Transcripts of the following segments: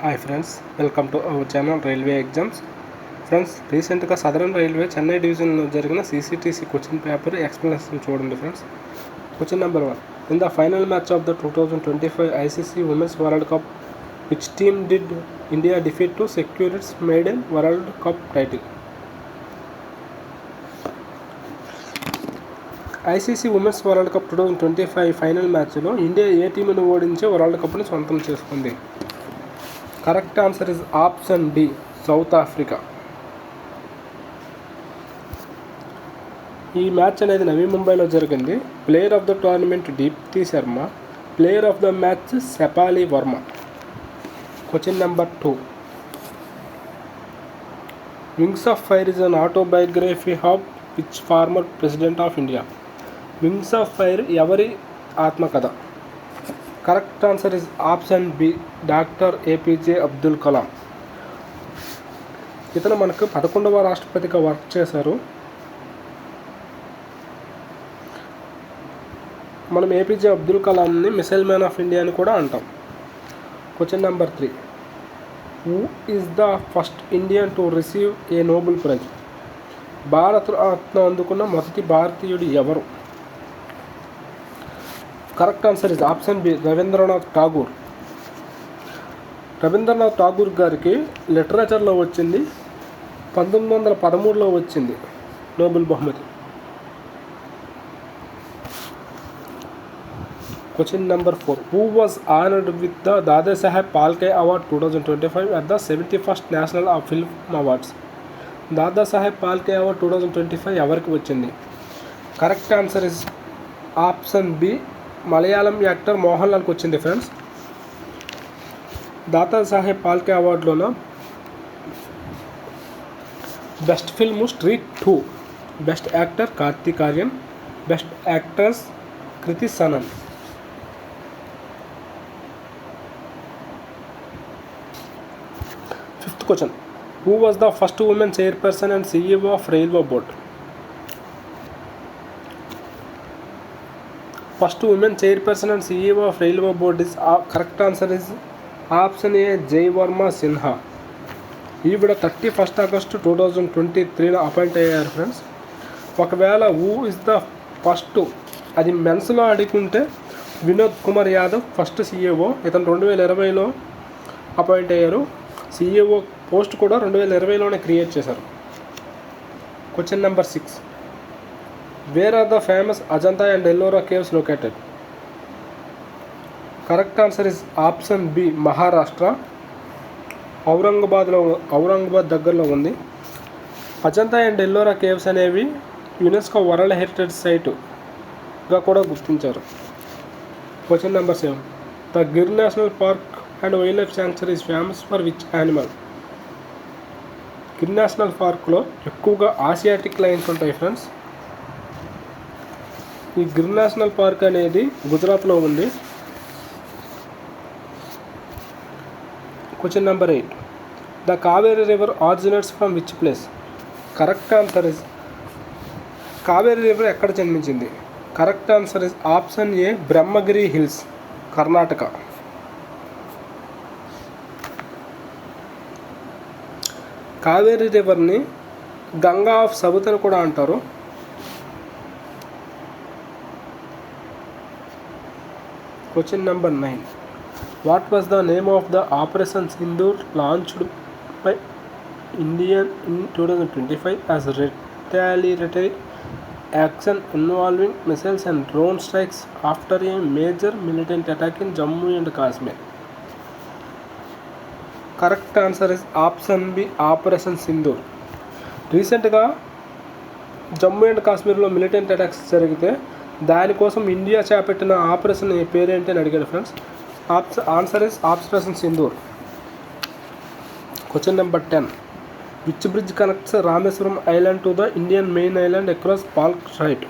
Hi friends, welcome to our channel railway exams. Friends, రీసెంట్గా southern railway Chennai డివిజన్లో జరిగిన CCTC question paper explanation చూడండి friends. Question number 1. In the final match of the 2025 ICC women's world cup, which team did India defeat to secure its maiden world cup title? ICC women's world cup 2025 final మ్యాచ్లో India ఏ టీంను ఓడించి world కప్ని సొంతం చేసుకుంది? Correct answer is option D, South Africa. ఈ match అనేది నవీ ముంబైలో జరిగింది. Player of the tournament Deepti Sharma, player of the match Shafali Verma. Question number 2. Wings of fire is an autobiography of which former president of India? Wings of fire ఎవరి ఆత్మకథ? Correct answer is option B, doctor APJ Abdul Kalam. ఇతను మనకు 11వ రాష్ట్రపతిగా work చేశారు. మనం APJ Abdul కలాంని missile man of India అని కూడా అంటాం. Question number 3. Who is the first Indian to receive a Nobel prize? Bharat Ratna అందుకున్న మొదటి భారతీయుడు ఎవరు? Correct answer is option B, Rabindranath Tagore. Rabindranath Tagore గారికి లిటరేచర్లో వచ్చింది 1913లో వచ్చింది నోబెల్ బహుమతి. Question number 4. Who was honoured with the Dadasaheb Phalke award 2025 at the 71st national film awards? Dadasaheb Phalke award 2025 ఎవరికి వచ్చింది? Correct answer is option B, Malayalam actor Mohan లాల్కి వచ్చింది ఫ్రెండ్స్. దాదాసాహెబ్ ఫాల్కే అవార్డులోన best film street 2, best actor Kartik Aaryan, best actress Kriti Sanon. Fifth question. Who was the first women chairperson and CEO of railway board? First women chairperson and CEO of railway board is correct answer is option A, Jaya Varma Sinha. ఈవిడ 31 August 2023 appoint అయ్యారు friends. ఒకవేళ who is the first అది మెన్స్లో అడుగుంటే Vinod Kumar Yadav first CEO. ఇతను 2020లో appoint అయ్యారు. CEO post కూడా 2020లోనే క్రియేట్ చేశారు. Question number 6. Wear are the famous Ajanta and Ellora caves located? Correct answer is option B, Maharashtra, Aurangabad దగ్గరలో ఉంది. అజంతా అండ్ ఎల్లోరా కేవ్స్ అనేవి యునెస్కో వరల్డ్ హెరిటేజ్ సైటుగా కూడా గుర్తించారు. Question number 7. The Gir national park and wildlife sanctuary is famous for which animal? Gir national పార్క్లో ఎక్కువగా Asiatic Lions ఉంటాయి friends. ఈ గిర్ నేషనల్ పార్క్ అనేది గుజరాత్లో ఉంది. Question number 8. The Kaveri river originates from which place? Correct answer is Kaveri river ఎక్కడ జన్మించింది? Correct answer is option A, Brahmagiri hills, Karnataka. Kaveri రివర్ని గంగా ఆఫ్ సౌత్ అని కూడా అంటారు. Question number 9. What was the name of the operation Sindoor launched by India in 2025 as retaliatory action involving missiles and drone strikes after a major militant attack in Jammu and Kashmir? Correct answer is option B, operation Sindoor. రీసెంట్గా Jammu and కాశ్మీర్లో militant attacks జరిగితే దానికోసం India చేపట్టిన operation పేరేంటి అని అడిగాడు friends. Answer is operation Sindoor. Question number 10. Which bridge connects Rameswaram island to the Indian main island across Palk strait?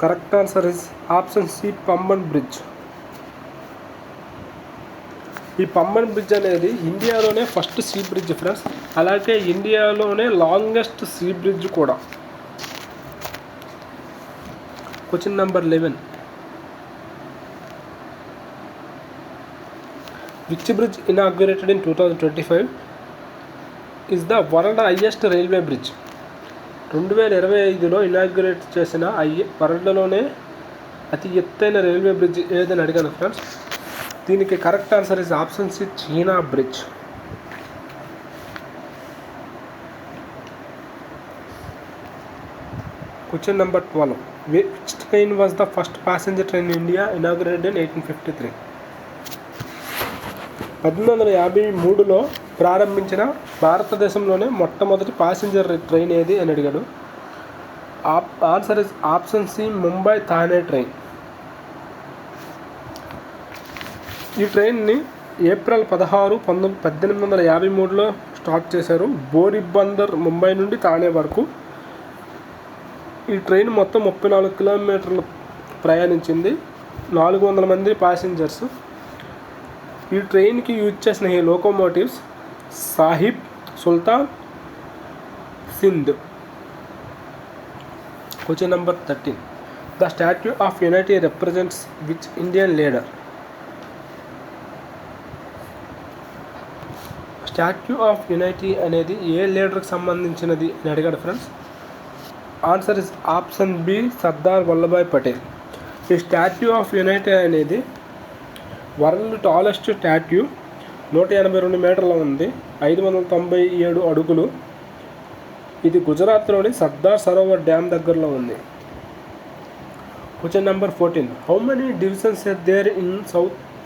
Correct answer is option C, Pamban bridge. ఈ Pamban bridge అనేది ఇండియాలోనే ఫస్ట్ సీ బ్రిడ్జ్ ఫ్రెండ్స్. అలాగే ఇండియాలోనే లాంగెస్ట్ సీ బ్రిడ్జ్ కూడా. Question number 11. Which bridge inaugurated in 2025 is the world highest railway bridge? 2025లో inaugurate చేసిన వరల్డ్లోనే అతి ఎత్తైన railway bridge ఏదని అడిగాను ఫ్రెండ్స్. దీనికి correct answer is option C, Chenab bridge. Question number 12. Which train was the first passenger train in India inaugurated in 1853? 1853లో ప్రారంభించిన భారతదేశంలోనే మొట్టమొదటి ప్యాసింజర్ ట్రైన్ ఏది అని అడిగాడు. Answer is option C, Mumbai Thane train. ఈ ట్రైన్ని ఏప్రిల్ 16, 1853లో స్టార్ట్ చేశారు. బోరీబందర్, ముంబై నుండి థానే వరకు. ఈ ట్రైన్ మొత్తం 34 కిలోమీటర్లు ప్రయాణించింది. 400 మంది ప్యాసింజర్స్. ఈ ట్రైన్కి యూజ్ చేసిన ఈ locomotives Sahib, Sultan, Sindh. Question number 13. The statue of unity represents which Indian leader? Statue of unity అనేది ఏ లీడర్కి సంబంధించినది అని అడిగాడు friends. Answer is option B, Sardar Vallabhbhai Patel. ఈ స్టాట్యూ ఆఫ్ యూనిటీ అనేది వరల్డ్ టాలెస్ట్ స్టాట్యూ. 182 మీటర్ల ఉంది, 597 అడుగులు. ఇది గుజరాత్లోని సర్దార్ సరోవర్ డ్యామ్ దగ్గరలో ఉంది. Question number 14. How many divisions are there in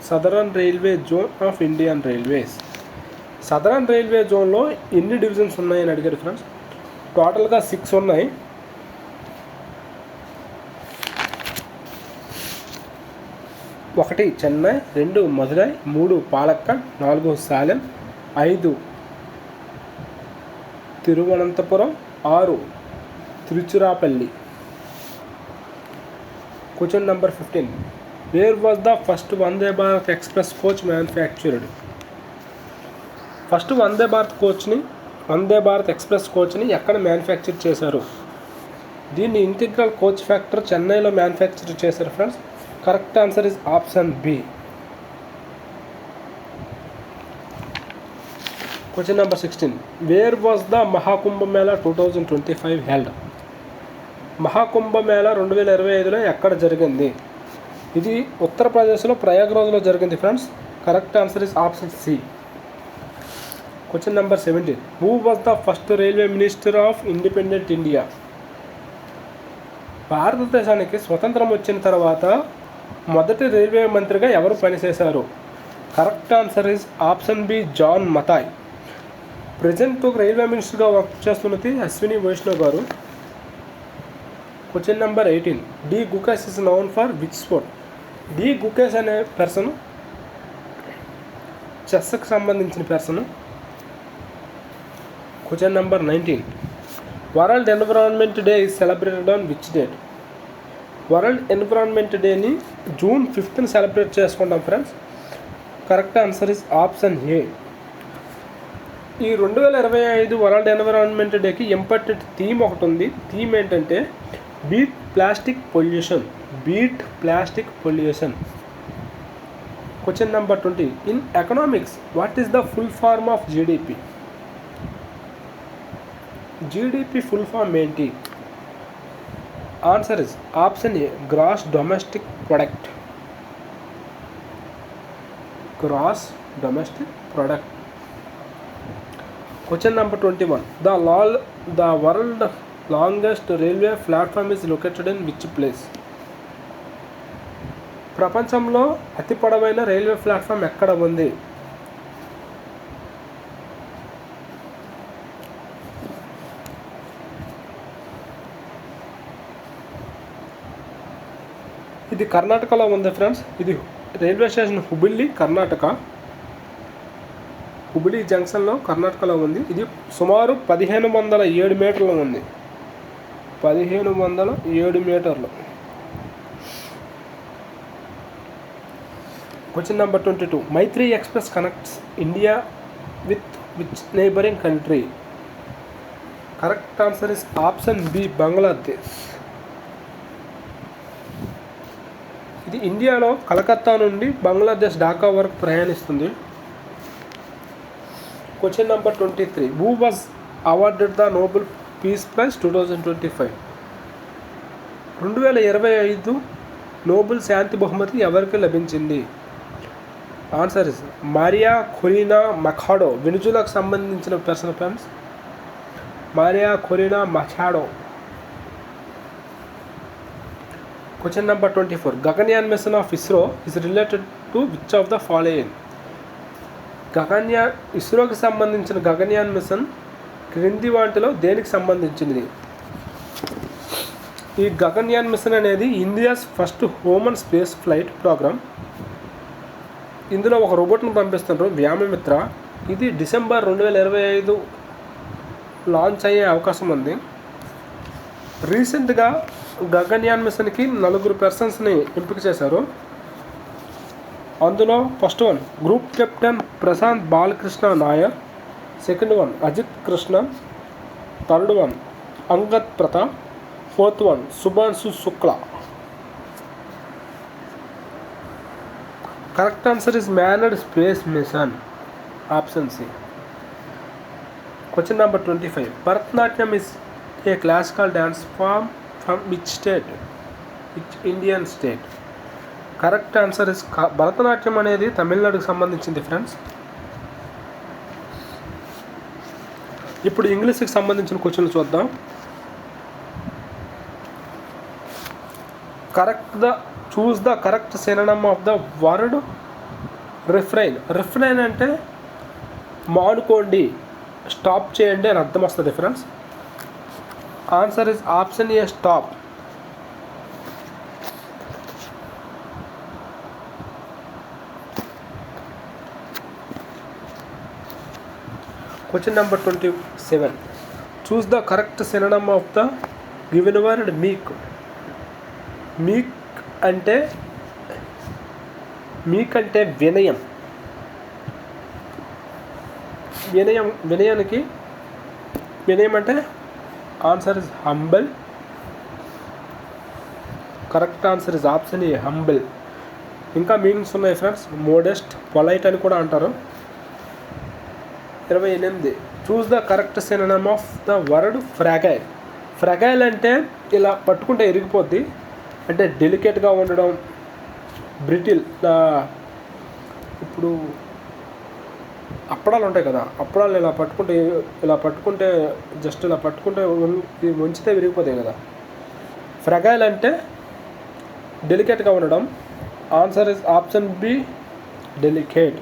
southern railway zone of Indian railways? Southern railway జోన్లో ఎన్ని డివిజన్స్ ఉన్నాయని అడిగారు ఫ్రెండ్స్. టోటల్గా 6 ఉన్నాయి. 1 Chennai, 2 Madurai, 3 Palakkad, 4 Salem, 5 Thiruvananthapuram, 6 Tiruchirappalli. Question number 15. Where was the first Vande Bharat express coach manufactured? First Vande Bharat express కోచ్ని ఎక్కడ మ్యానుఫ్యాక్చర్ చేశారు? దీన్ని ఇంటిగ్రల్ కోచ్ ఫ్యాక్టరీ చెన్నైలో మ్యానుఫ్యాక్చర్ చేశారు friends. Correct answer is option B. Question number 16. Where was the Maha Kumbh Mela 2025 held? Maha Kumbh Mela 2025లో ఎక్కడ జరిగింది? ఇది ఉత్తరప్రదేశ్లో ప్రయాగ్రాజ్లో జరిగింది friends. Correct answer is option C. Question number 17. Who was the first railway minister of independent India? భారతదేశానికి స్వతంత్రం వచ్చిన తర్వాత మొదటి రైల్వే మంత్రిగా ఎవరు పనిచేశారు? Correct answer is option B, John Matthai. Present railway మినిస్టర్గా వర్క్ చేస్తున్నది అశ్విని వైష్ణవ్ గారు. Question number 18. D Gukesh is known for which sport? D Gukesh అనే పర్సన్ చెస్కి సంబంధించిన person. Question number 19. World environment day is celebrated on which date? World environment డేని June 5th celebrate చేసుకుంటాం friends. Correct answer is option A. ఈ 2025 world environment డేకి important theme ఒకటి ఉంది. Theme ఏంటంటే beat plastic pollution. Question number 20. In economics what is the full form of GDP? GDP full form ఏంటి? Answer is option A, gross domestic product. Question number 21. The world longest railway platform is located in which place? ప్రపంచంలో అతి పొడవైన railway platform ఎక్కడ ఉంది? ఇది కర్ణాటకలో ఉంది friends. ఇది రైల్వే స్టేషన్ హుబిల్లీ, కర్ణాటక. హుబిల్లీ జంక్షన్లో కర్ణాటకలో ఉంది. ఇది సుమారు 1507 మీటర్లు ఉంది. 1507 మీటర్లు. Question number 22. Maitri express connects India with which neighbouring country? Correct answer is option B, Bangladesh. ఇది ఇండియాలో కలకత్తా నుండి బంగ్లాదేశ్ ఢాకా వరకు ప్రయాణిస్తుంది. Question number 23. Who was awarded the Nobel peace prize 2025? 2025 Nobel శాంతి బహుమతి ఎవరికి లభించింది? Answer is Maria Corina Machado. వెనుజులాకు సంబంధించిన person friends, Maria Corina Machado. Question number 24. Gaganyaan mission of ISRO is related to which of the following? ఇస్రోకి సంబంధించిన Gaganyaan mission క్రింది వాటిలో దేనికి సంబంధించినది? ఈ గగన్యాన్ మిషన్ అనేది India's first human space flight programme. ఇందులో ఒక రోబోట్ను పంపిస్తున్నారు, వ్యామమిత్ర. ఇది డిసెంబర్ 2025 లాంచ్ అయ్యే అవకాశం ఉంది. రీసెంట్గా గగన్యాన్ మిషన్కి 4 పర్సన్స్ని ఎంపిక చేశారు. అందులో first one group captain Prashanth Balakrishna Nair, second one Ajit Krishna, third one Angad Pratap, fourth one Shubhanshu Shukla. Correct answer is manned space mission, option C. Question number 25. Bharatanatyam is a classical dance form from which state? Which Indian state? Correct answer is Bharatanatyam అనేది తమిళనాడుకు సంబంధించింది friends. ఇప్పుడు ఇంగ్లీష్కి సంబంధించిన క్వశ్చన్లు చూద్దాం. Choose the correct synonym of the word refrain. Refrain అంటే మానుకోండి, స్టాప్ చేయండి అని అర్థం వస్తుంది friends. Answer is option A stop. Question number 27. Choose the correct synonym of the given word మీక్. మీక్ అంటే వినయం. వినయం అంటే answer is humble. Correct answer is option A humble. ఇంకా మీనింగ్స్ ఉన్నాయి ఫ్రెండ్స్. మోడెస్ట్, పొలైట్ అని కూడా అంటారు. 28. చూస్ the correct synonym of the word fragile. Fragile అంటే ఇలా పట్టుకుంటే ఇరిగిపోద్ది, అంటే డెలికేట్గా ఉండడం. బ్రిటిల్. ఇప్పుడు అప్పడాలు ఉంటాయి కదా, అప్పడాలు ఇలా పట్టుకుంటే జస్ట్ ఇలా పట్టుకుంటే ముంచితే విరిగిపోతాయి కదా. ఫ్రాగైల్ అంటే డెలికేట్గా ఉండడం. Answer is option B delicate.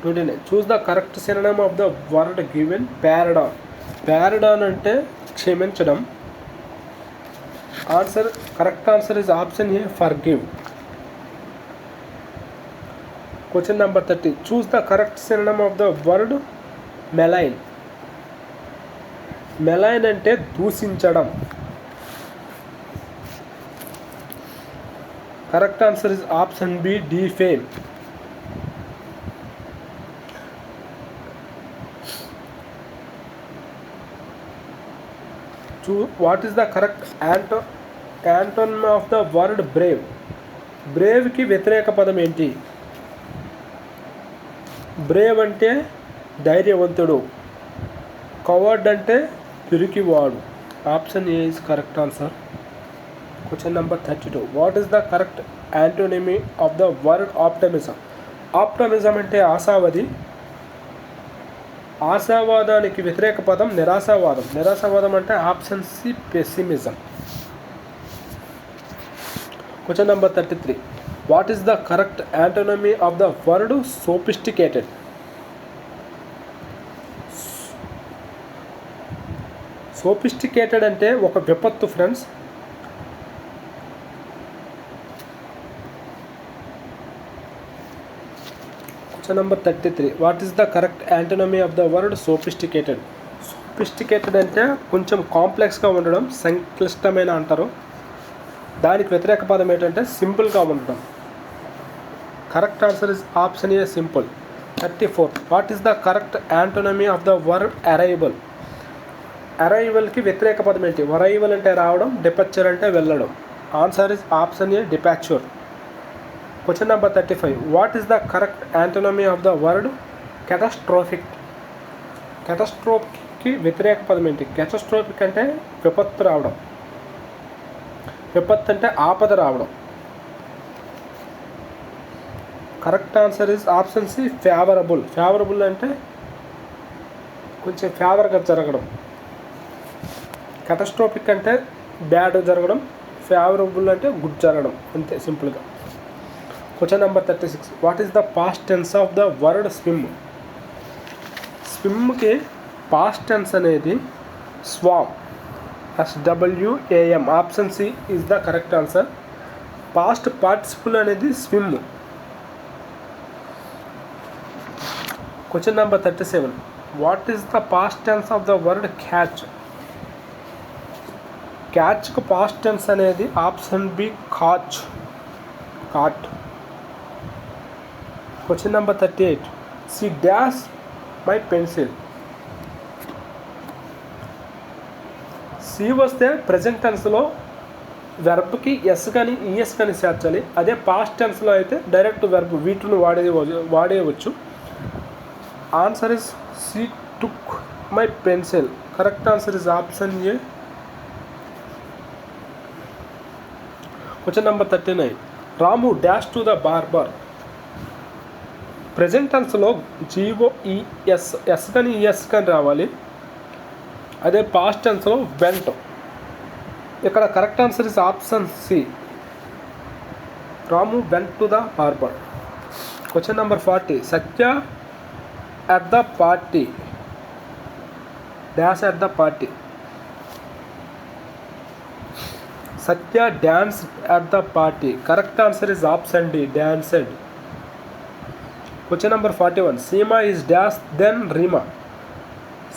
29. Choose the correct synonym of the word given pardon. Pardon అంటే క్షమించడం. Correct answer is option A forgive. Question number 30. Choose the correct synonym of the word malign. Malign అంటే దూషించడం. Correct answer is option B defame. What is the correct antonym of the word brave. బ్రేవ్కి వ్యతిరేక పదం ఏంటి? Brave అంటే ధైర్యవంతుడు. Coward అంటే పిరికివాడు. Option A is correct answer. Question number 32. What is the correct antonymy of the word optimism. Optimism అంటే ఆశావాది. ఆశావాదానికి వ్యతిరేక పదం నిరాశావాదం. నిరాశావాదం అంటే option C pessimism. Question number 33. What is the correct antonymy of the word sophisticated. Sophisticated అంటే ఒక విపత్తు friends. Question number 33. What is the correct antonymy of the word sophisticated. Sophisticated అంటే కొంచెం కాంప్లెక్స్గా ఉండడం, సంక్లిష్టమైన అంటారు. దానికి వ్యతిరేక పదం ఏంటంటే సింపుల్గా ఉండడం. Correct answer is option A simple. 34. What is the correct antonymy of the word arrival. అరైవల్కి వ్యతిరేక పదం ఏంటి? అరైవల్ అంటే రావడం, డిపర్చర్ అంటే వెళ్ళడం. Answer is option A, departure. Question number 35. What is the correct antonymy of the word catastrophic? క్యాటస్ట్రోఫిక్కి వ్యతిరేక పదం ఏంటి? క్యాటస్ట్రోఫిక్ అంటే విపత్తు రావడం, విపత్తు అంటే ఆపద రావడం. Correct answer is option C, favourable. Favourable అంటే కొంచెం ఫేవర్గా జరగడం. క్యాటస్ట్రోఫిక్ అంటే బ్యాడ్ జరగడం, ఫేవరబుల్ అంటే గుడ్ జరగడం, అంతే సింపుల్గా. Question number 36. What is the past tense of the word swim? స్విమ్కి పాస్ట్ టెన్స్ అనేది swam, SWAM. Option C is the correct answer. Past participle అనేది swim. Question number 37. What is the past tense of the word catch? క్యాచ్కు past tense అనేది option B, caught. Question number 38. She dash my pencil. She వస్తే present టెన్స్లో వెర్బ్కి S కానీ ES కానీ చేర్చాలి. అదే పాస్ట్ టెన్స్లో అయితే డైరెక్ట్ వెర్బ్ వీటిని వాడేయవచ్చు. Answer is she took my pencil. Correct answer is option A. Question number 39. Ramu dash to the barber. Present టెన్స్లో GOES, ఎస్ కానీ ఈఎస్ కానీ రావాలి. అదే పాస్ట్ టెన్స్లో వెంట్. ఇక్కడ correct answer is option C, Ramu went to the barber. Question number 40. Satya at the party. Dash at the party. Satya danced at the party. Correct answer is option D, danced. Question number 41. Seema is dash then Rima.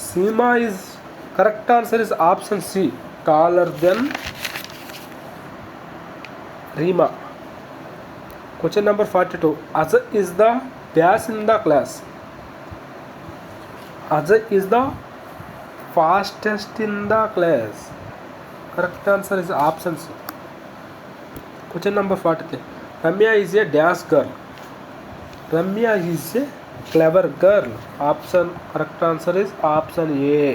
Seema is correct answer is option C, taller than Rima. Question number 42. Ajay is the dash in the class. Ajay is the fastest in the class. Correct answer is option C. Question number 43. Ramya is a dash girl. Ramya is a clever girl. Correct answer is option A.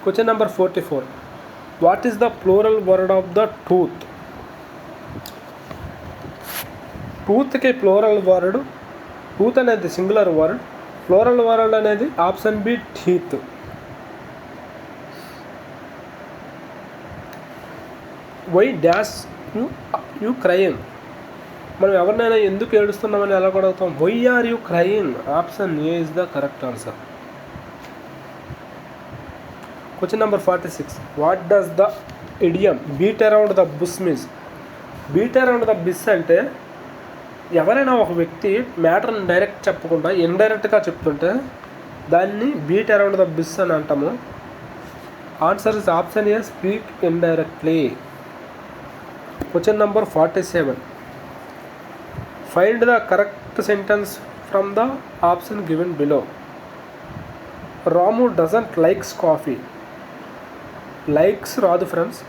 Question number 44. What is the plural word of the tooth? Tooth ke plural word, tooth అనేది singular word, plural word అనేది option B, teeth. Why dash you crying. మనం ఎవరినైనా ఎందుకు ఏడుస్తున్నామని ఎలా కూడా అడుగుతాం, why are you crying. Option A is the correct answer. Question number 46. What does the idiom beat around the bush means? Beat around the bush అంటే ఎవరైనా ఒక వ్యక్తి మ్యాటర్ని డైరెక్ట్ చెప్పకుండా ఇండైరెక్ట్గా చెప్తుంటే దాన్ని బీట్ అరౌండ్ ద బుష్ అని అంటాము. Answer is option A, speak indirectly. Question number 47. Find the correct sentence from the option given below. Ramu doesn't likes coffee. Likes రాదు friends.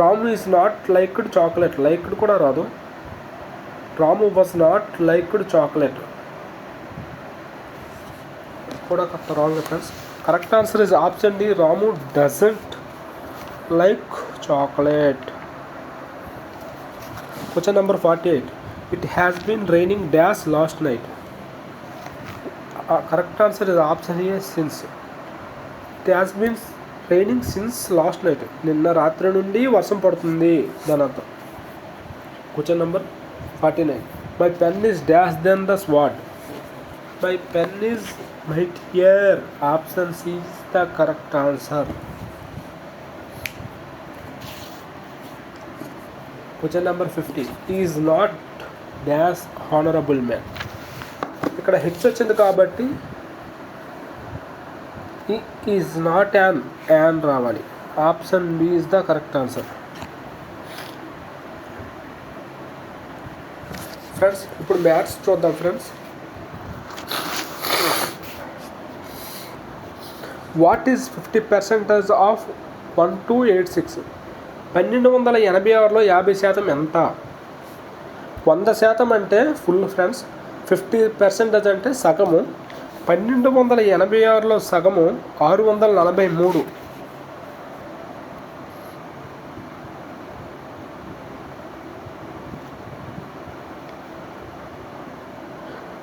Ramu is not liked chocolate. Liked కూడా రాదు. Ramu was not liked chocolate కూడా wrong friends. Correct answer is option D, Ramu doesn't like chocolate. Question number 48. It has been raining dash last night. Correct answer is option A, since. It has been raining since last night. నిన్న రాత్రి నుండి వర్షం పడుతుంది దాని అర్థం. Question number 49. My pen is dash than the sword. My pen is mightier. Option C is the correct answer. Question number 50. Is not dash honourable man. ఇక్కడ H వచ్చింది కాబట్టి ఈజ్ నాట్ యాన్ రావాలి. Option B is the correct answer. Friends ఇప్పుడు maths చూద్దాం friends. What is 50% of 1286. 1286లో 50% ఎంత? 100% అంటే full friends. 50% అంటే సగము. 1286లో సగము 643.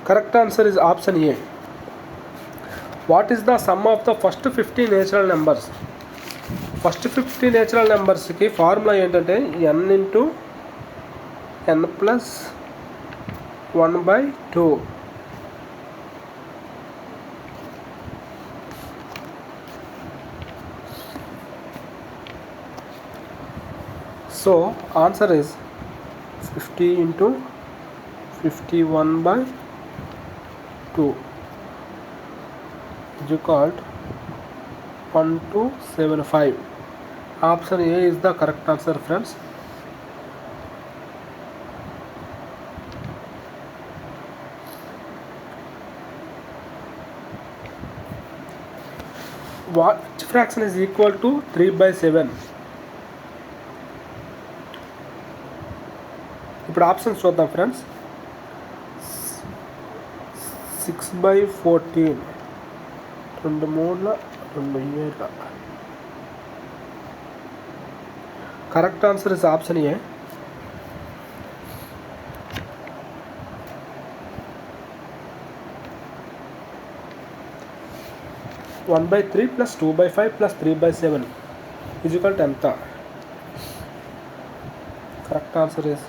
Correct answer is option A. What is the sum of the first 50 natural numbers? First 50 natural నెంబర్స్కి ఫార్ములా ఏంటంటే n+1/2. So answer is 50 × 51/2 is equal to 1275. Option A is the correct answer, friends. Which fraction is equal to 3/7? ఇప్పుడు options చూద్దాం friends. 6/14, 2 3 2 7. Correct answer is option A. One by 3 + 2/5 + 3/7 is equal to ఎంత? Correct answer is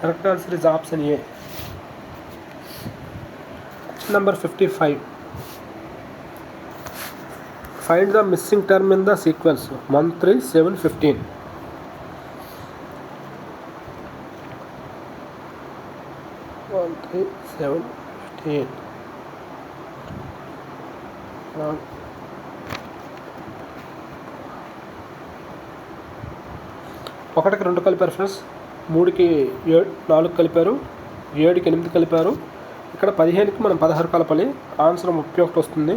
correct answer is option A. Number 55. Find the missing term in the sequence 1 3 7 15. 1 3 7 15. ఒకటికి 2 కలిపారు friends, 3కి 4 కలిపారు, 7కి 8 కలిపారు. ఇక్కడ 15కి మనం 16 కలపాలి. ఆన్సర్ 31 వస్తుంది.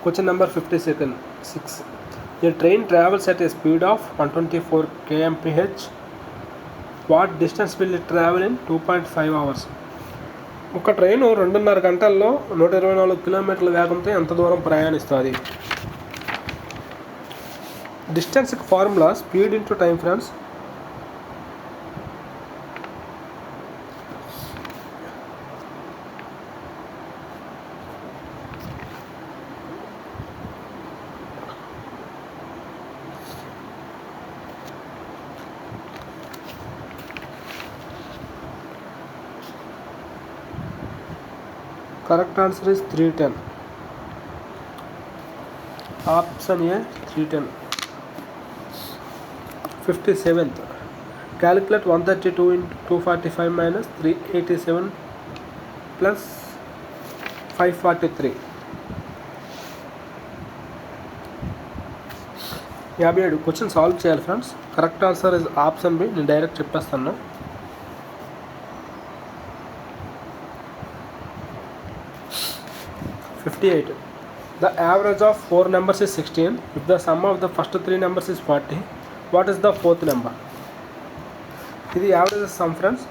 Question number 56. A train travels at a speed of 124 km/h. What distance will it travel in 2.5 hours? ఒక ట్రైను 2.5 గంటల్లో 124 కిలోమీటర్ల వేగంతో ఎంత దూరం ప్రయాణిస్తుంది? డిస్టెన్స్కి formula speed into time friends. Correct answer is 310. Option A 310. 57th. Calculate 132 into 245 minus 387 plus 543. 57 question solve చేయాలి friends. Correct answer is option B. నేను డైరెక్ట్ చెప్పేస్తాను. 58. The average of 4 numbers is 16. If the sum of the first 3 numbers is 40, what is the fourth number? ఇది average sum friends.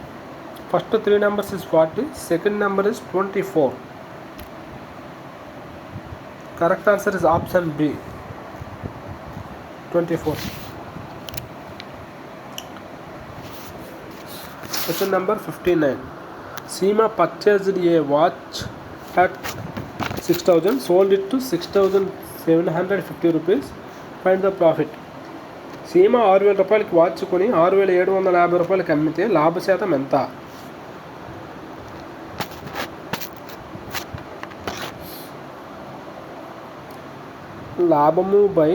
First 3 numbers is 40, second number is 24. Correct answer is option B 24. Question number 59. Seema purchased a watch at 6,000, sold it to 6,750 rupees. Find the profit. Seema 6,000 రూపాయలకి watch కొని 6,750 రూపాయలకి అమ్మితే లాభ శాతం ఎంత? లాభము by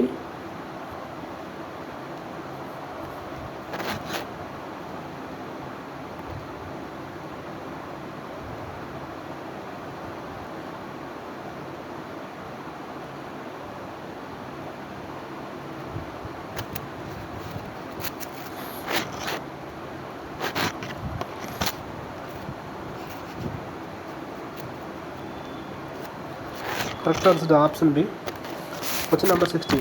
correct answer is option B. Question number 60.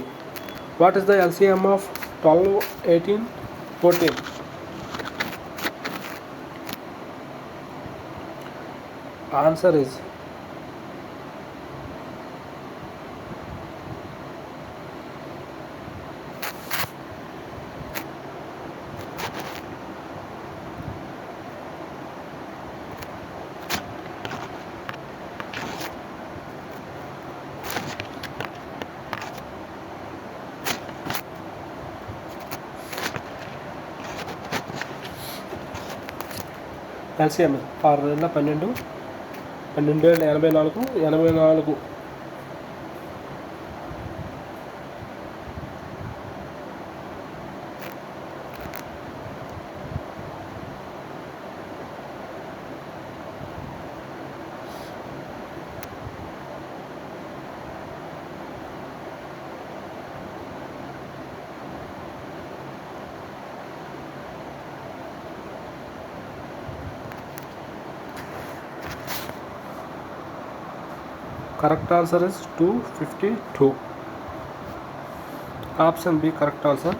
What is the LCM of 12, 18, 14? Answer is LCM 6 12 12,84 Correct answer is 252. Option B correct answer.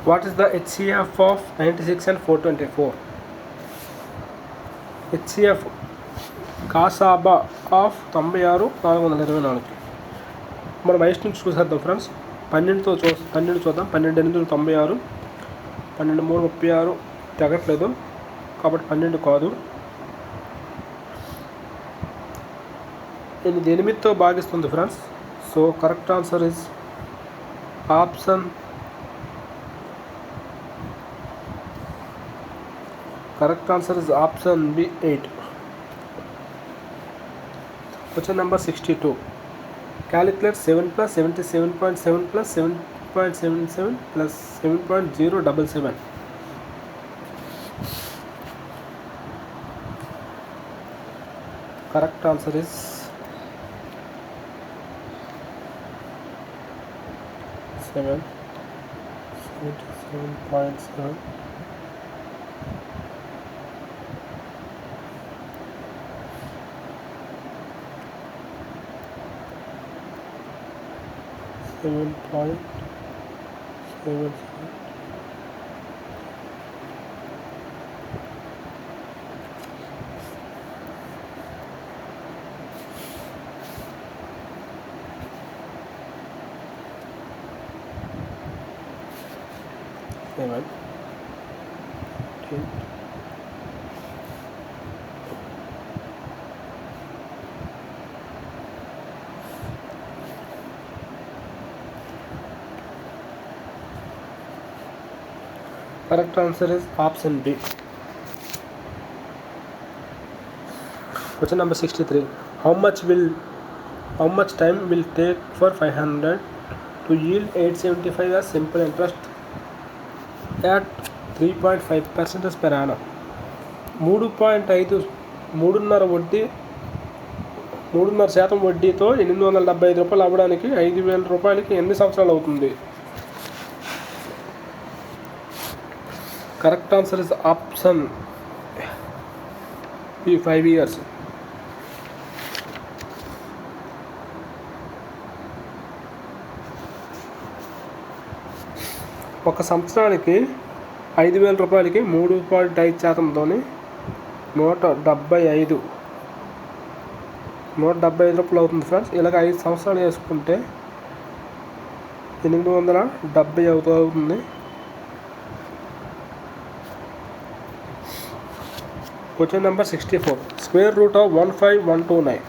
What is the HCF of 96 and 424? HCF కాసాబా of 96 424. మనం waist నుంచి చూసేద్దాం friends. 12 చూద్దాం. 12 8 96, 12 3 36 తగ్గట్లేదు కాబట్టి 12 కాదు. 8తో భాగిస్తుంది friends. So correct answer is option B 8. Question number 62. Calculate 7 plus 77.7 plus 7.77 plus 7.077. Correct answer is 77.7. 7.77. Correct answer is option B. Question number 63. How much time will take for 500 to yield 875 as simple interest at 3.5% per annum? 3.5% వడ్డీతో 875 రూపాయలు అవ్వడానికి 5,000 రూపాయలకి ఎన్ని సంవత్సరాలు అవుతుంది? Correct answer is option B 5 years. ఒక సంవత్సరానికి 5,000 రూపాయలకి 3.5%తోని 175 రూపాయలు అవుతుంది ఫ్రెండ్స్. ఇలాగ 5 సంవత్సరాలు వేసుకుంటే 870 అవుతుంది. Question number 64. Square root of 15129.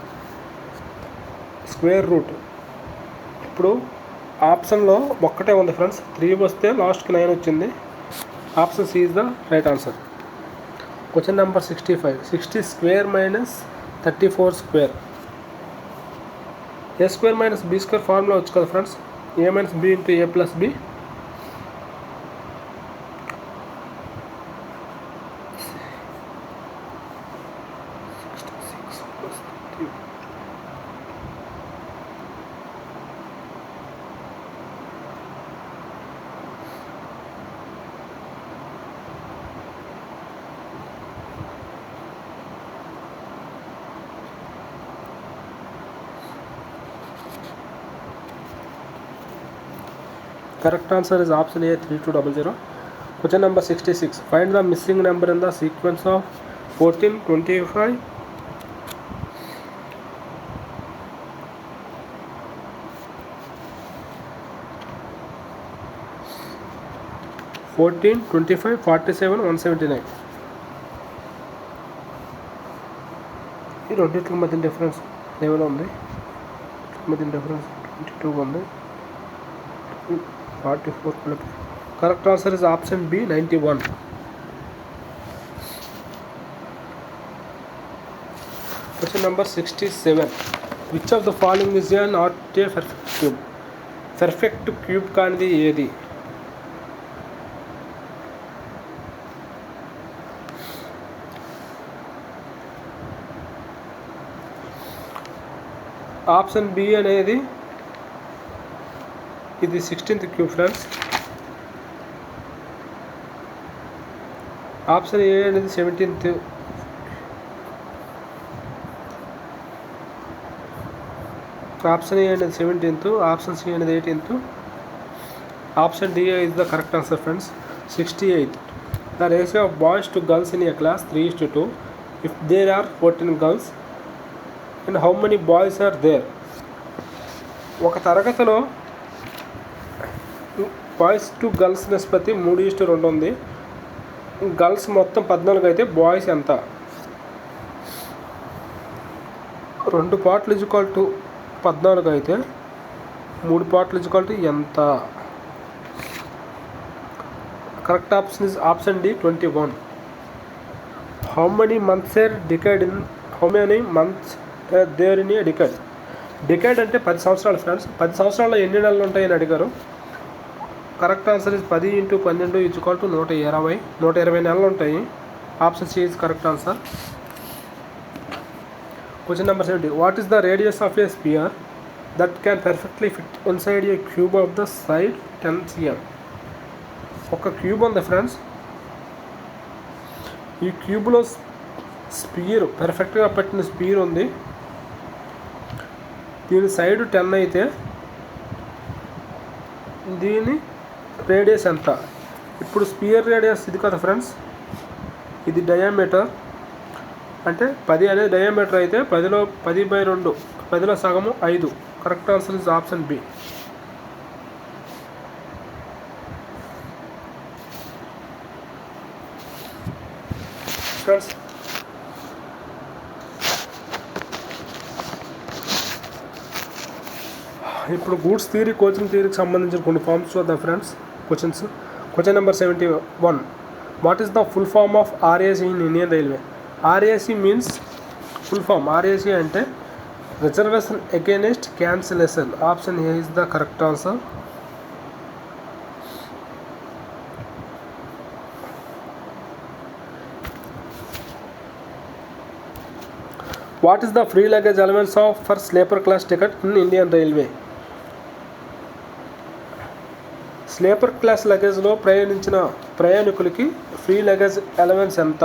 Square root. ఇప్పుడు ఆప్షన్లో ఒక్కటే ఉంది ఫ్రెండ్స్, 3 వస్తే లాస్ట్కి 9 వచ్చింది. Option C is the right answer. Question number 65. 60 square minus 34 square. A square minus B square formula వచ్చు కదా friends, A minus B into A plus B. Correct answer is option A, 3200. Question number 66. Find the missing number in the sequence of 14, 25, 14, 25, 47, 179. ఈ రెండింటికి మధ్య difference ఏమైనా ఉంది? మధ్య difference 22 ఉంది. 44. Correct answer is option B, 91. Question number 67. Which of the following is not a perfect cube? Perfect cube కానిది ఏది? Option B అనేది ఇది 16th క్యూబ్ ఫ్రెండ్స్. ఆప్షన్ ఏ అనేది 17th. ఆప్షన్ ఏ అనేది 17th, ఆప్షన్ సి అనేది 18th, option D is the correct answer friends. 68. The ratio of boys to girls in a class 3:2. If there are 14 girls and how many boys are there. ఒక తరగతిలో boys to girls నిష్పత్తి 3:2 ఉంది. Girls మొత్తం 14 అయితే boys ఎంత? 2 పార్ట్లు equal to 14 అయితే 3 పార్ట్లు equal to ఎంత? Correct option is option D, 21. How many months are decade in how many months there in a decade. Decade అంటే 10 సంవత్సరాలు ఫ్రెండ్స్. 10 సంవత్సరాల్లో ఎన్ని నెలలు ఉంటాయని అడిగారు. Correct answer is 10 × 12 equal to 120. 120 నెలలు ఉంటాయి. Option C is correct answer. Question number 70. What is the radius of a sphere that can perfectly fit inside a cube of the side 10 cm. ఒక cube ఉంది friends. ఈ క్యూబ్లో spear పర్ఫెక్ట్గా పెట్టిన spear ఉంది. దీని సైడ్ 10 అయితే దీని రేడియస్ ఎంత? ఇప్పుడు స్పియర్ రేడియస్ ఇది కదా ఫ్రెండ్స్, ఇది డయామీటర్ అంటే 10 అనేది డయామీటర్ అయితే 10లో 10/2, 10లో సగము 5. Correct answer is option B. Friends ఇప్పుడు గూడ్స్ థియరీ, కోచింగ్ థియరీకి సంబంధించిన కొన్ని ఫార్మ్స్ చూద్దాం friends. Question number 71. What is the full form of RAC in Indian railway? RAC means full form. RAC అంటే reservation against cancellation. Option A is the correct answer. What is the free luggage allowance of for sleeper class ticket in Indian railway? Sleeper class లగేజ్లో ప్రయాణించిన ప్రయాణికులకి free luggage allowance ఎంత?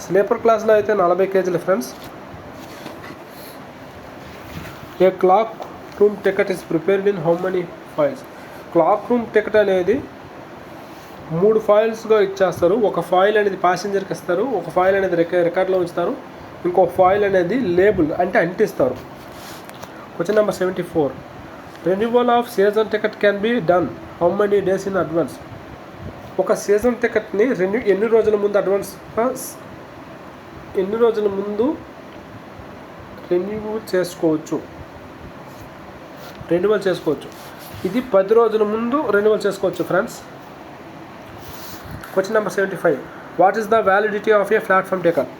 Sleeper క్లాస్లో అయితే 40 kg friends. A clock room ticket is prepared in how many files? Clock room ticket అనేది 3 ఫైల్స్గా ఇచ్చేస్తారు. ఒక file అనేది ప్యాసింజర్కి ఇస్తారు, ఒక ఫైల్ అనేది రికార్డులో ఉంచుతారు, ఇంకో ఫైల్ అనేది లేబుల్ అంటే అంటిస్తారు. Question number 74. Renewal of season ticket can be done how many days in advance? ఒక సీజన్ టికెట్ని ఎన్ని రోజుల ముందు అడ్వాన్స్ ఎన్ని రోజుల ముందు రెన్యువల్ చేసుకోవచ్చు? ఇది 10 రోజుల ముందు రెన్యువల్ చేసుకోవచ్చు friends. Question number 75. What is the validity of A platform ticket?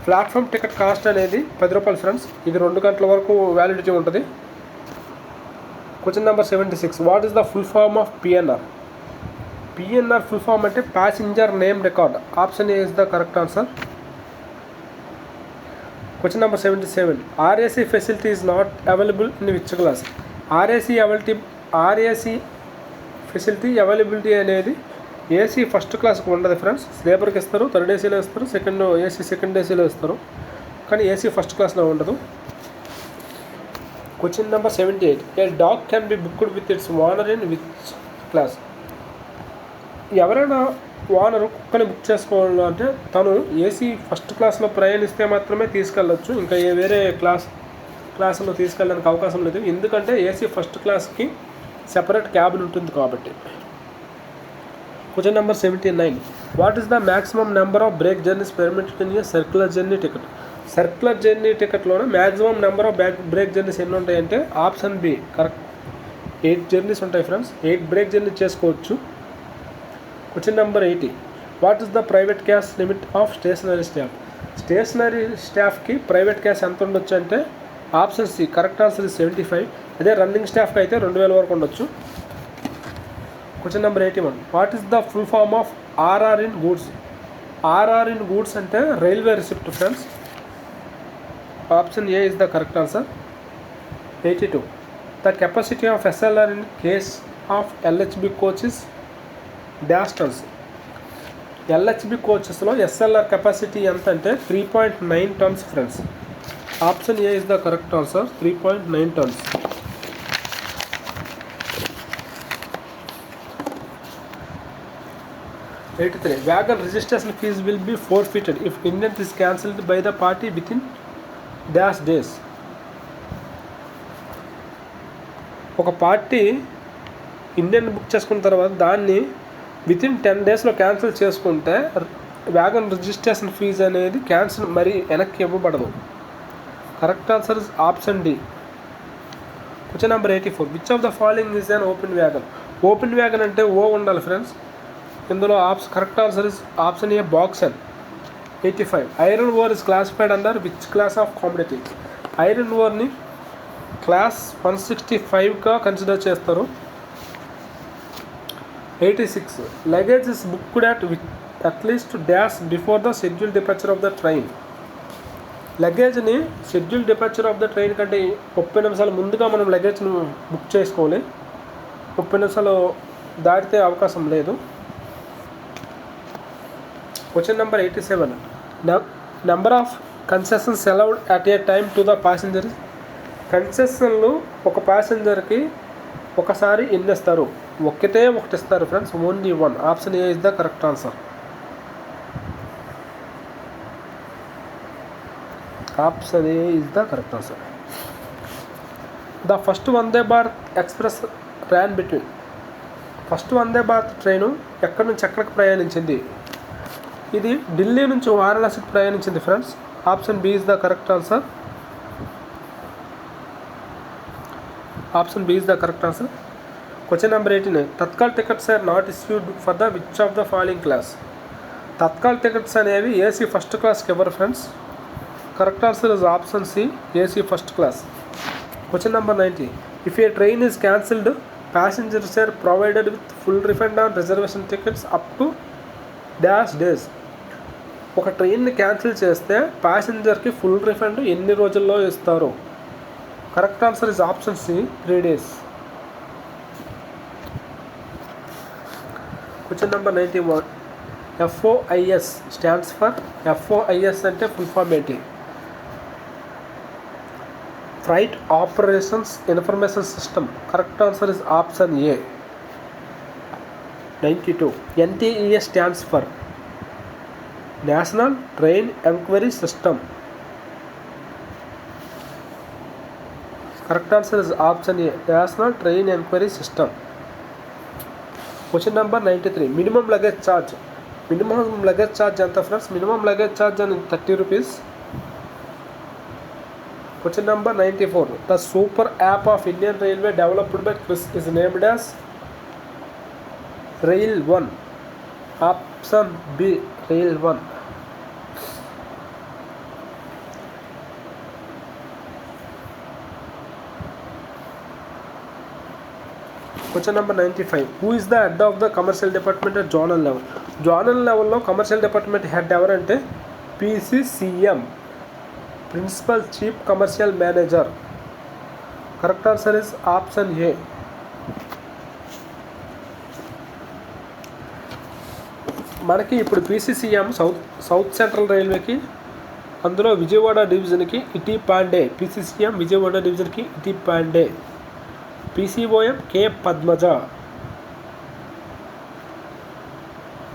Platform ticket cost అనేది 10 రూపాయలు ఫ్రెండ్స్. ఇది 2 గంటల వరకు వ్యాలిడిటీ ఉంటుంది. Question number 76. What is the full form of PNR? PNR full form అంటే passenger name record. Option A is the correct answer. Question number 77. RAC facility is not available in which class? RAC facility availability అనేది AC first క్లాస్కి ఉండదు friends. స్లీపర్కి ఇస్తారు, third ఏసీలో ఇస్తారు, AC second ఏసీలో ఇస్తారు, కానీ ఏసీ ఫస్ట్ క్లాస్లో ఉండదు. Question number 78. A dog can be booked with its owner in which class? ఎవరైనా ఓనరు కుక్కని బుక్ చేసుకోవాలంటే తను ఏసీ ఫస్ట్ క్లాస్లో ప్రయాణిస్తే మాత్రమే తీసుకెళ్ళచ్చు. ఇంకా వేరే క్లాసులో తీసుకెళ్ళడానికి అవకాశం లేదు, ఎందుకంటే ఏసీ ఫస్ట్ క్లాస్కి సెపరేట్ క్యాబిన్ ఉంటుంది కాబట్టి. Question number 79. What is the maximum number of break journeys permitted in a circular journey ticket? Circular journey టికెట్లోనే maximum number of break journeys ఎన్ని ఉంటాయంటే ఆప్షన్ బి కరెక్ట్. 8 జర్నీస్ ఉంటాయి friends. 8 break journey చేసుకోవచ్చు. Question number 80. What is the private cash limit of stationary staff? Stationary స్టాఫ్కి private cash ఎంత ఉండొచ్చు అంటే option C correct answer 75. అదే రన్నింగ్ స్టాఫ్కి అయితే 2000 వరకు ఉండొచ్చు. Question number 81. What is the full form of RR in goods? RR in goods అంటే railway receipt friends. Option A is the correct answer. 82. The capacity of SLR in case of LHB coaches dash tons? LHB కోచెస్లో SLR capacity ఎంత అంటే 3.9 tons friends. Option A is the correct answer. 3.9 tons. 83. Wagon registration fees will be forfeited if Indian is cancelled by the party within dash days. ఒక party Indian book చేసుకున్న తర్వాత దాన్ని within 10 డేస్లో cancel చేసుకుంటే wagon registration fee అనేది cancel మరి వెనక్కి ఇవ్వబడదు. Correct answer is option D. Question number 84. Which of the following is an open wagon? Open wagon అంటే ఓ ఉండాలి ఫ్రెండ్స్. ఇందులో correct answer is option A BOXN. 85. Iron ore is classified under which class of commodity? Iron ఓర్ని క్లాస్ 165గా consider చేస్తారు. 86. Luggage is booked at least dash before the schedule departure of the train? లగేజ్ని schedule departure of the train కంటే 30 నిమిషాల ముందుగా మనం లగేజ్ను book చేసుకోవాలి. 30 నిమిషాలు దాటితే అవకాశం లేదు. Question number 87. Number of concessions allowed at a time to the passenger? కన్సెషన్లు ఒక ప్యాసింజర్కి ఒకసారి ఎన్ని ఇస్తారు? ఒకటి ఇస్తారు friends. Only 1. Option A is the correct answer. Option A is the correct answer. The first Vande Bharat express ran between? First Vande Bharat train ఎక్కడి నుంచి ఎక్కడికి ప్రయాణించింది? ఇది ఢిల్లీ నుంచి వారణాసికి ప్రయాణించింది friends. Option B is the correct answer. Option B is the correct answer. Question number 89. Tatkal tickets are not issued for the which of the following class? Tatkal tickets అనేవి AC first క్లాస్కి ఎవరు friends? Correct answer is option C AC first class. Question number 90. If a train is cancelled passengers are provided with full refund on reservation tickets up to dash days? ఒక ట్రైన్ని cancel చేస్తే ప్యాసింజర్కి full refund ఎన్ని రోజుల్లో ఇస్తారు? Correct answer is option C 3 days. Question number 91. FOIS stands for? FOIS అంటే full form ఏంటి? Freight operations information system. Correct answer is option A. 92. NTES stands for? National train enquiry system. Correct answer is option A national train enquiry system. Question number 93. Minimum luggage charge minimum luggage charge ఎంత friends? Minimum luggage charge అని 30 rupees. Question number 94. The super app of Indian railway developed by CRIS is named as rail 1. Option B rail 1. Question number 95. Who is the head of the commercial department at zonal level? Zonal లెవెల్లో commercial department head ఎవరంటే PCCM, principal chief commercial manager. Correct answer is option A. మనకి ఇప్పుడు PCCM south central రైల్వేకి, అందులో విజయవాడ డివిజన్కి ఇటీ Pandey. PCCM Vijayawada డివిజన్కి ఇటీ Pandey. PCOM K Padmaja.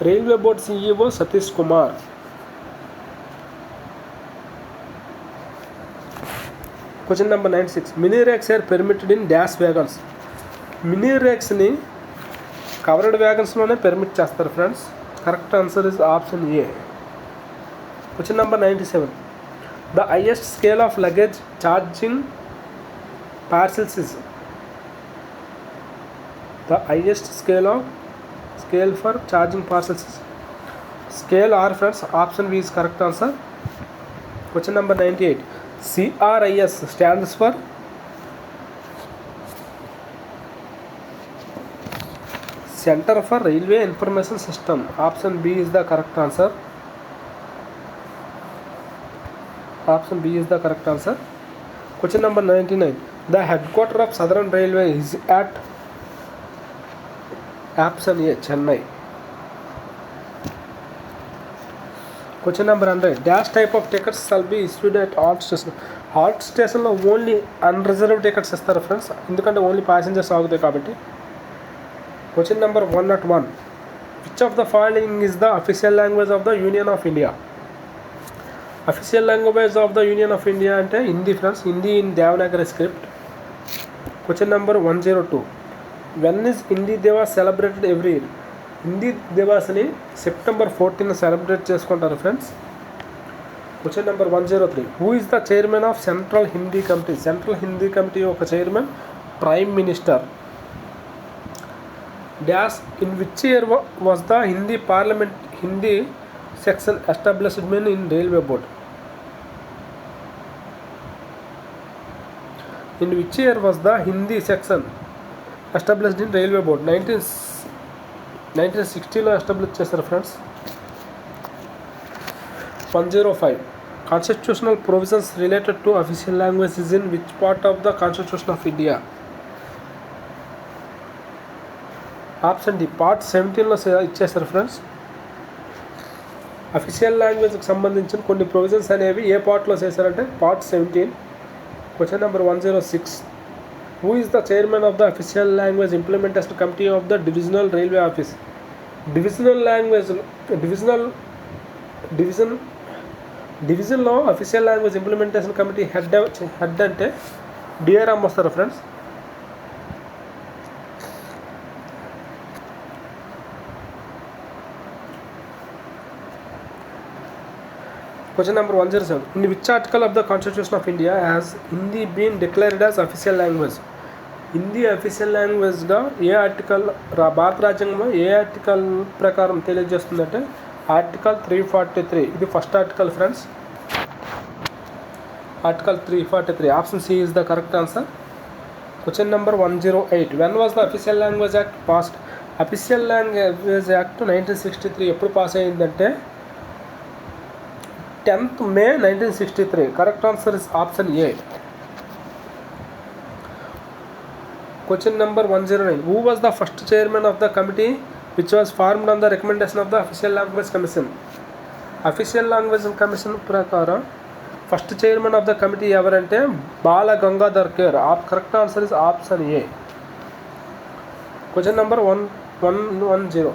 Railway board CEO Satish Kumar. Question number 96. Mini rakes are permitted in dash wagons. Mini రేక్స్ని covered వ్యాగన్స్లోనే పెర్మిట్ చేస్తారు friends. Correct answer is option A. Question number 97. The highest scale of luggage charging parcels is. The highest scale for charging parcels is scale R friends. Option B is correct answer. Question number 98. CRIS stands for Center for Railway Information System. Option B is the correct answer. Option B is the correct answer. Question number 99. The headquarters of Southern Railway is at option A Chennai. Question number 100. Dash type of tickets shall be issued at halt station. Halt స్టేషన్లో only unreserve tickets ఇస్తారు friends, ఎందుకంటే only passengers ఆగుతాయి కాబట్టి. Question number 101. Which of the following is the official language of the union of India? Official language of the union of India అంటే Hindi friends. Hindi in Devanagari script. Question number 102. When is Hindi Diwas celebrated every year? Hindi దివాస్ని September 14 celebrate చేసుకుంటారు friends. Question number 103. Who is the chairman of central Hindi committee? Central Hindi committee యొక్క chairman prime minister. Dash in which year was the Hindi parliament Hindi section established in railway board? In which year was the Hindi section established in railway board? 1960లో establish చేశారు friends. 105. Constitutional provisions related to official language is in which part of the constitution of India? Option D part 17లో ఇచ్చేస్తారు friends. Official లాంగ్వేజ్కి సంబంధించిన కొన్ని provisions అనేవి ఏ పార్ట్లో చేశారంటే part 17. Question number 106. Who is the chairman of the official language implementation committee of the divisional railway office? డివిజన్లో official language implementation committee head అంటే DRM వస్తారు friends. Question number 107. In which article of the Constitution of India has Hindi been declared as official language? Hindi official లాంగ్వేజ్గా ఏ article భారత రాజ్యాంగంలో ఏ article ప్రకారం తెలియజేస్తుందంటే ఆర్టికల్ 343. ఇది first article friends. Article 343. Option C is the correct answer. Question number 108. When was the official language act passed? Official language act 1963 ఎప్పుడు pass అయ్యిందంటే 10th May 1963. Correct answer is option A. Question number 109. Who was the first chairman of the committee which was formed on the recommendation of the Official Language Commission? Official Language Commission ప్రకారం first chairman of the committee ఎవరంటే Bala Gangadhar Kher. Correct answer is option A. Question number 110.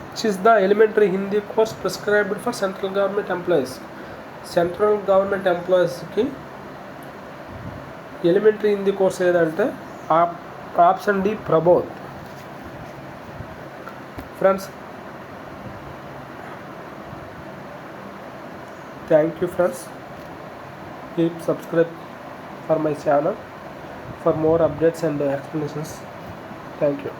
Which is the elementary Hindi course prescribed for central government employees? Central government ఎంప్లాయీస్కి elementary Hindi course ఏదంటే option D Prabodh. Friends thank you friends. Keep subscribe for my channel for more updates and explanations. Thank you.